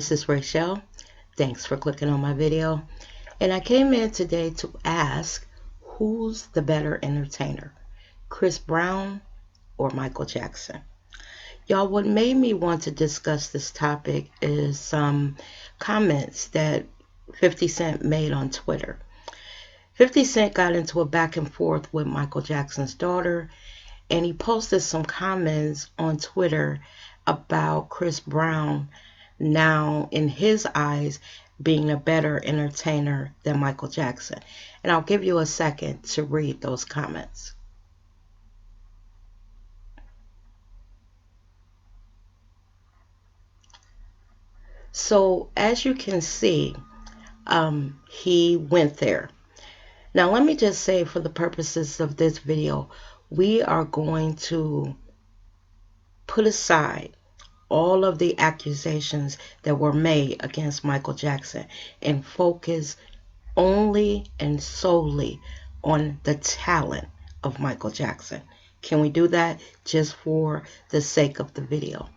this is Rachel. Thanks for clicking on my video. And I came in today to ask, who's the better entertainer, Chris Brown or Michael Jackson? Y'all, what made me want to discuss this topic is some comments that 50 Cent made on Twitter. 50 Cent got into a back and forth with Michael Jackson's daughter, and he posted some comments on Twitter about Chris Brown now, in his eyes, being a better entertainer than Michael Jackson. And I'll give you a second to read those comments. So as you can see, he went there. Now let me just say, for the purposes of this video, we are going to put aside all of the accusations that were made against Michael Jackson and focus only and solely on the talent of Michael Jackson. Can we do that just for the sake of the video?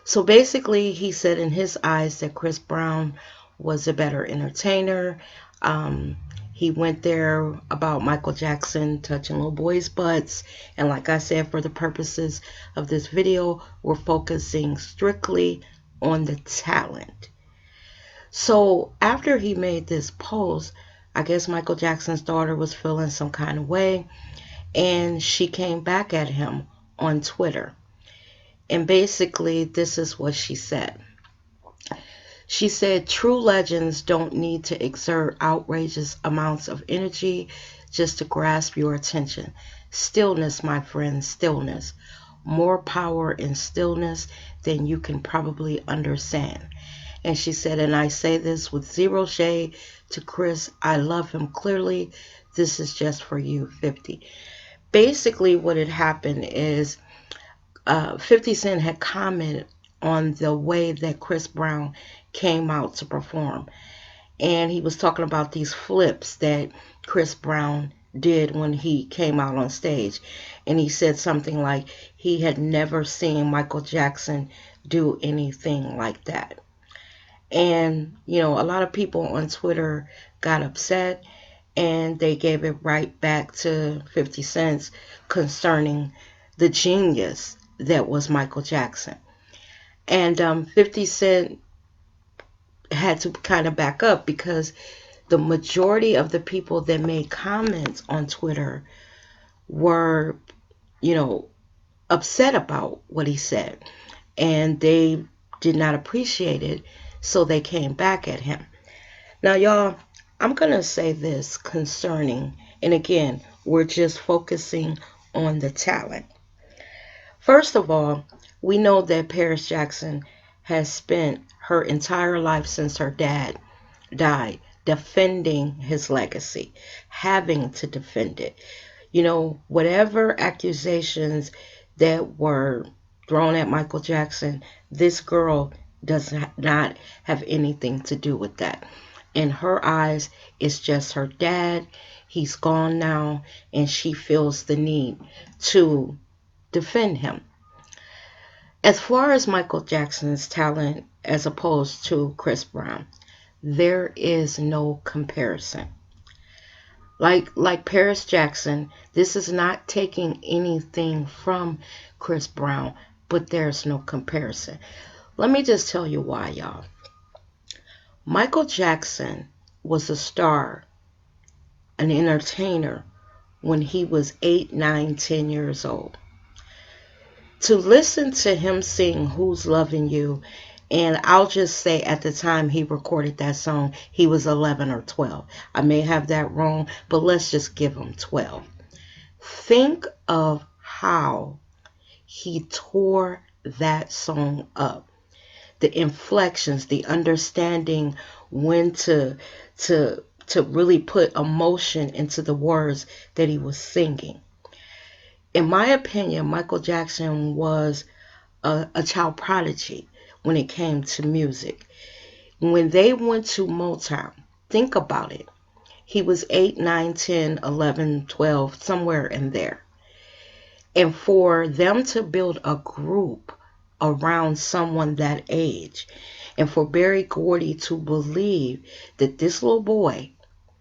So basically, he said in his eyes that Chris Brown was a better entertainer. He went there about Michael Jackson touching little boys' butts. And like I said, for the purposes of this video, we're focusing strictly on the talent. So after he made this post, I guess Michael Jackson's daughter was feeling some kind of way, and she came back at him on Twitter. And basically, this is what she said. She said, "True legends don't need to exert outrageous amounts of energy just to grasp your attention. Stillness, my friend, stillness. More power in stillness than you can probably understand." And she said, and I say this with zero shade to Chris, I love him clearly. This is just for you, 50. Basically, what had happened is 50 Cent had commented on the way that Chris Brown came out to perform. And he was talking about these flips that Chris Brown did when he came out on stage. And he said something like he had never seen Michael Jackson do anything like that. And, you know, a lot of people on Twitter got upset, and they gave it right back to 50 Cent concerning the genius that was Michael Jackson. And 50 Cent had to kind of back up, because the majority of the people that made comments on Twitter were, you know, upset about what he said, and they did not appreciate it, so they came back at him. Now, y'all, I'm going to say this concerning, and again, we're just focusing on the talent. First of all, we know that Paris Jackson has spent her entire life since her dad died defending his legacy, having to defend it. You know, whatever accusations that were thrown at Michael Jackson, this girl does not have anything to do with that. In her eyes, it's just her dad. He's gone now, and she feels the need to defend him. As far as Michael Jackson's talent as opposed to Chris Brown, there is no comparison. Like Paris Jackson, this is not taking anything from Chris Brown, but there's no comparison. Let me just tell you why, y'all. Michael Jackson was a star, an entertainer, when he was 8, 9, 10 years old. To listen to him sing Who's Loving You, and I'll just say at the time he recorded that song, he was 11 or 12. I may have that wrong, but let's just give him 12. Think of how he tore that song up. The inflections, the understanding when to really put emotion into the words that he was singing. In my opinion, Michael Jackson was a child prodigy when it came to music. When they went to Motown, think about it. He was 8, 9, 10, 11, 12, somewhere in there. And for them to build a group around someone that age, And for Berry Gordy to believe that this little boy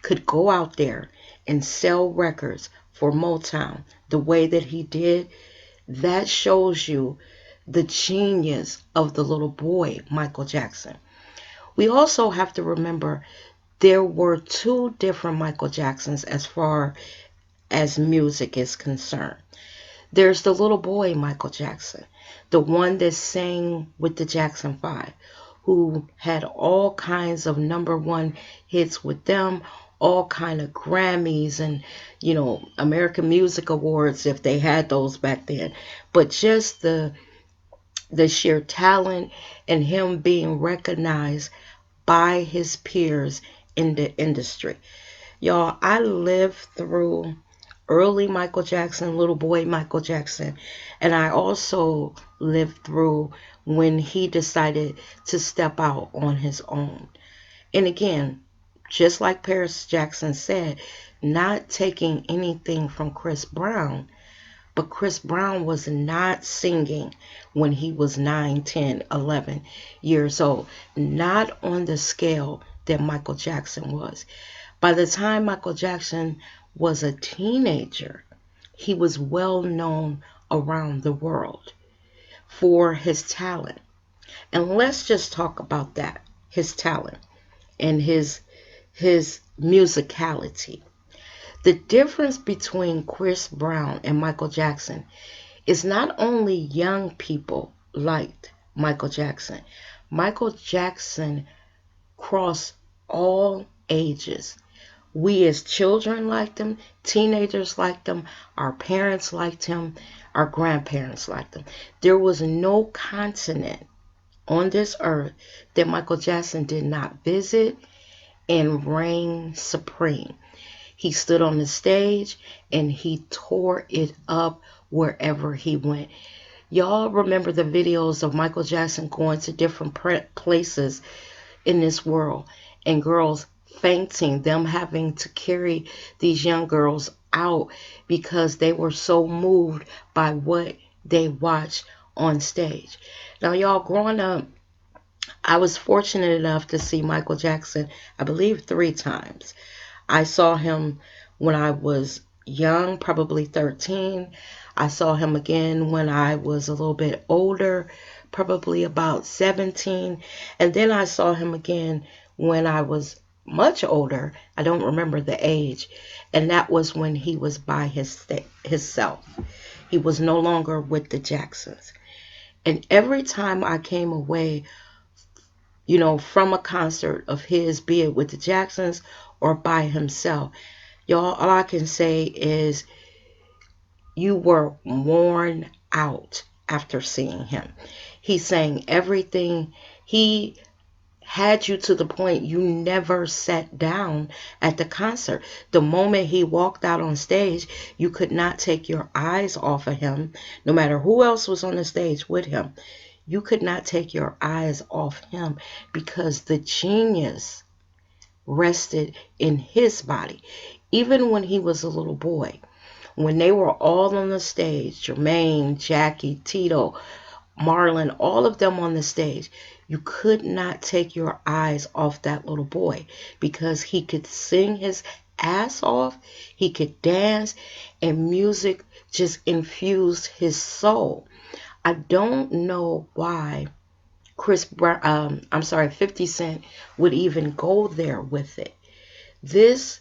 could go out there and sell records for Motown the way that he did, that shows you the genius of the little boy, Michael Jackson. We also have to remember there were two different Michael Jacksons as far as music is concerned. There's the little boy Michael Jackson, the one that sang with the Jackson 5, who had all kinds of #1 hits with them, all kind of Grammys and, American Music Awards if they had those back then. But just the sheer talent and him being recognized by his peers in the industry. Y'all, I lived through early Michael Jackson, little boy Michael Jackson, and I also lived through when he decided to step out on his own. And again, just like Paris Jackson said, not taking anything from Chris Brown, but Chris Brown was not singing when he was 9, 10, 11 years old, not on the scale that Michael Jackson was. By the time Michael Jackson was a teenager, he was well known around the world for his talent. And let's just talk about that, his talent and his musicality. The difference between Chris Brown and Michael Jackson is not only young people liked Michael Jackson. Michael Jackson crossed all ages. We as children liked him, teenagers liked him, our parents liked him, our grandparents liked him. There was no continent on this earth that Michael Jackson did not visit and reign supreme. He stood on the stage and he tore it up wherever he went. Y'all remember the videos of Michael Jackson going to different places in this world and girls fainting, them having to carry these young girls out because they were so moved by what they watched on stage. Now, y'all, growing up, I was fortunate enough to see Michael Jackson, I believe, 3 times. I saw him when I was young, probably 13. I saw him again when I was a little bit older, probably about 17. And then I saw him again when I was much older. I don't remember the age. And that was when he was by himself. He was no longer with the Jacksons. And every time I came away, from a concert of his, be it with the Jacksons or by himself, y'all, all I can say is you were worn out after seeing him. He sang everything. He had you to the point you never sat down at the concert. The moment he walked out on stage, you could not take your eyes off of him, no matter who else was on the stage with him. You could not take your eyes off him because the genius rested in his body. Even when he was a little boy, when they were all on the stage, Jermaine, Jackie, Tito, Marlon, all of them on the stage, you could not take your eyes off that little boy because he could sing his ass off, he could dance, and music just infused his soul. I don't know why 50 Cent would even go there with it. This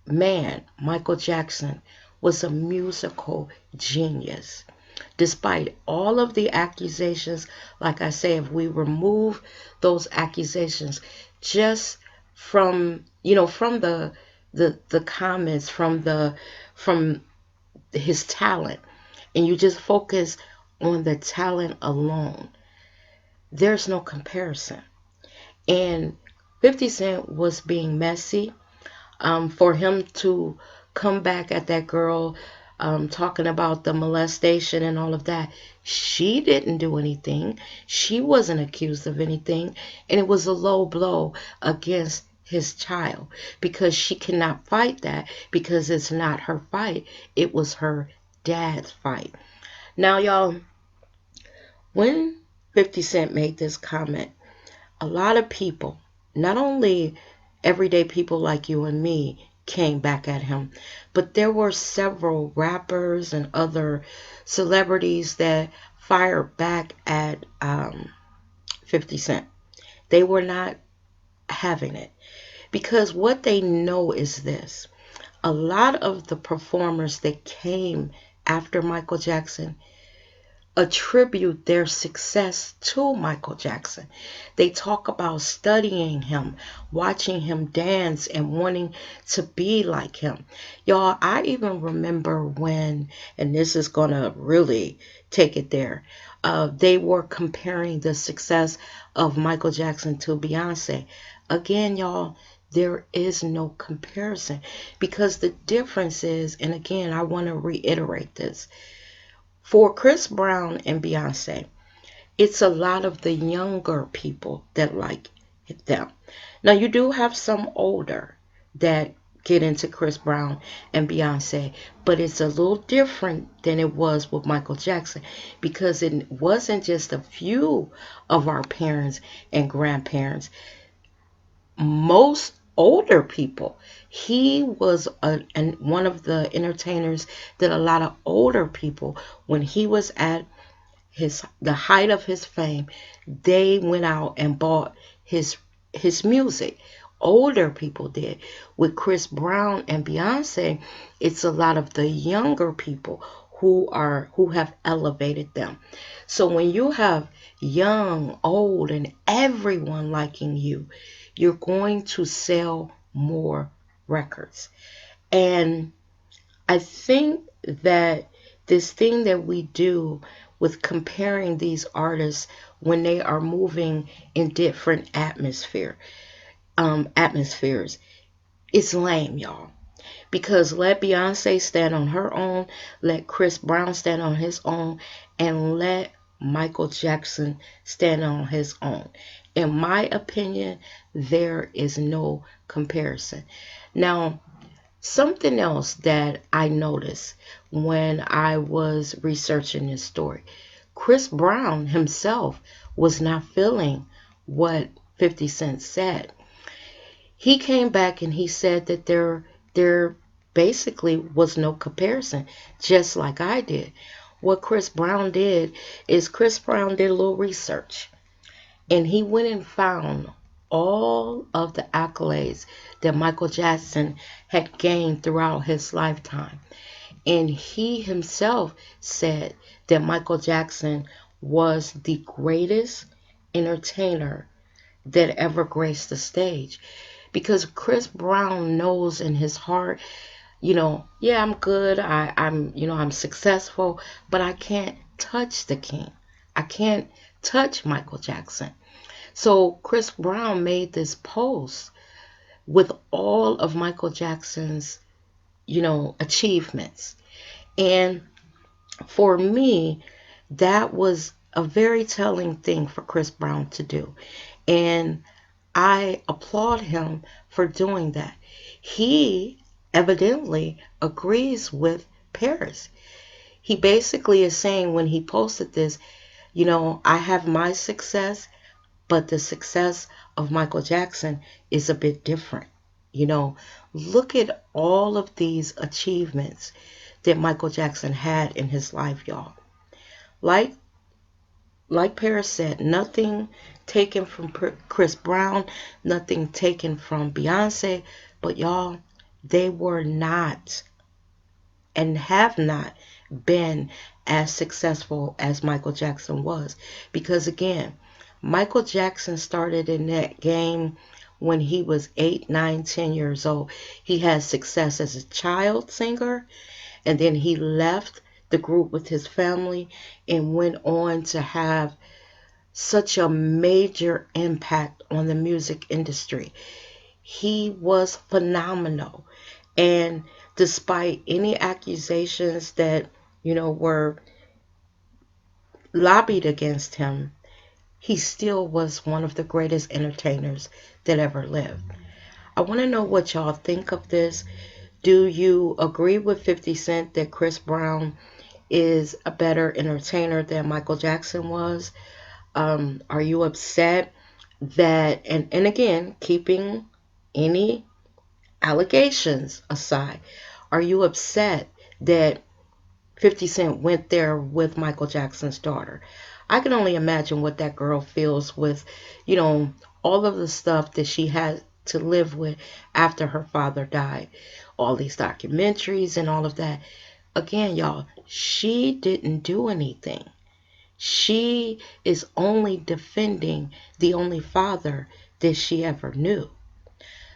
man, Michael Jackson, was a musical genius. Despite all of the accusations, like I say, if we remove those accusations just from the comments, from his talent, and you just focus on the talent alone, there's no comparison. And 50 Cent was being messy. For him to come back at that girl, talking about the molestation and all of that, she didn't do anything. She wasn't accused of anything. And it was a low blow against his child because she cannot fight that because it's not her fight. It was her dad's fight. Now, y'all, when 50 Cent made this comment, a lot of people, not only everyday people like you and me, came back at him, but there were several rappers and other celebrities that fired back at 50 Cent. They were not having it because what they know is this: a lot of the performers that came after Michael Jackson attribute their success to Michael Jackson. They talk about studying him, watching him dance, and wanting to be like him. Y'all, I even remember when, and this is going to really take it there, they were comparing the success of Michael Jackson to Beyonce. Again, y'all, there is no comparison because the difference is, and again, I want to reiterate this, for Chris Brown and Beyonce, it's a lot of the younger people that like them. Now, you do have some older that get into Chris Brown and Beyonce, but it's a little different than it was with Michael Jackson because it wasn't just a few of our parents and grandparents. Most older people, he was one of the entertainers that a lot of older people, when he was at the height of his fame, they went out and bought his music. Older people did. With Chris Brown and Beyonce, it's a lot of the younger people who have elevated them. So when you have young, old, and everyone liking you, you're going to sell more records. And I think that this thing that we do with comparing these artists when they are moving in different atmospheres, it's lame, y'all. Because let Beyonce stand on her own, let Chris Brown stand on his own, and let Michael Jackson stand on his own. In my opinion, there is no comparison. Now, something else that I noticed when I was researching this story: Chris Brown himself was not feeling what 50 Cent said. He came back and he said that there basically was no comparison, just like I did. What Chris Brown did is Chris Brown did a little research and he went and found all of the accolades that Michael Jackson had gained throughout his lifetime. And he himself said that Michael Jackson was the greatest entertainer that ever graced the stage. Because Chris Brown knows in his heart, yeah, I'm good. I'm successful, but I can't touch the king. I can't touch Michael Jackson. So Chris Brown made this post with all of Michael Jackson's, achievements. And for me, that was a very telling thing for Chris Brown to do. And I applaud him for doing that. He evidently agrees with Paris. He basically is saying when he posted this, I have my success, but the success of Michael Jackson is a bit different. Look at all of these achievements that Michael Jackson had in his life, y'all. Like Paris said, nothing taken from Chris Brown, nothing taken from Beyonce, but y'all, they were not and have not been as successful as Michael Jackson was. Because again, Michael Jackson started in that game when he was 8, 9, 10 years old. He had success as a child singer, and then he left the group with his family and went on to have such a major impact on the music industry. He was phenomenal. And despite any accusations that, were lobbied against him, he still was one of the greatest entertainers that ever lived. I want to know what y'all think of this. Do you agree with 50 Cent that Chris Brown is a better entertainer than Michael Jackson was? Are you upset that, and again, keeping any allegations aside, are you upset that 50 Cent went there with Michael Jackson's daughter? I can only imagine what that girl feels with, you know, all of the stuff that she had to live with after her father died. All these documentaries and all of that. Again, y'all, she didn't do anything. She is only defending the only father that she ever knew.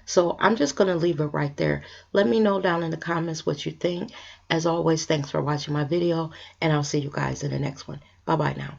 So I'm just going to leave it right there. Let me know down in the comments what you think. As always, thanks for watching my video, and I'll see you guys in the next one. Bye-bye now.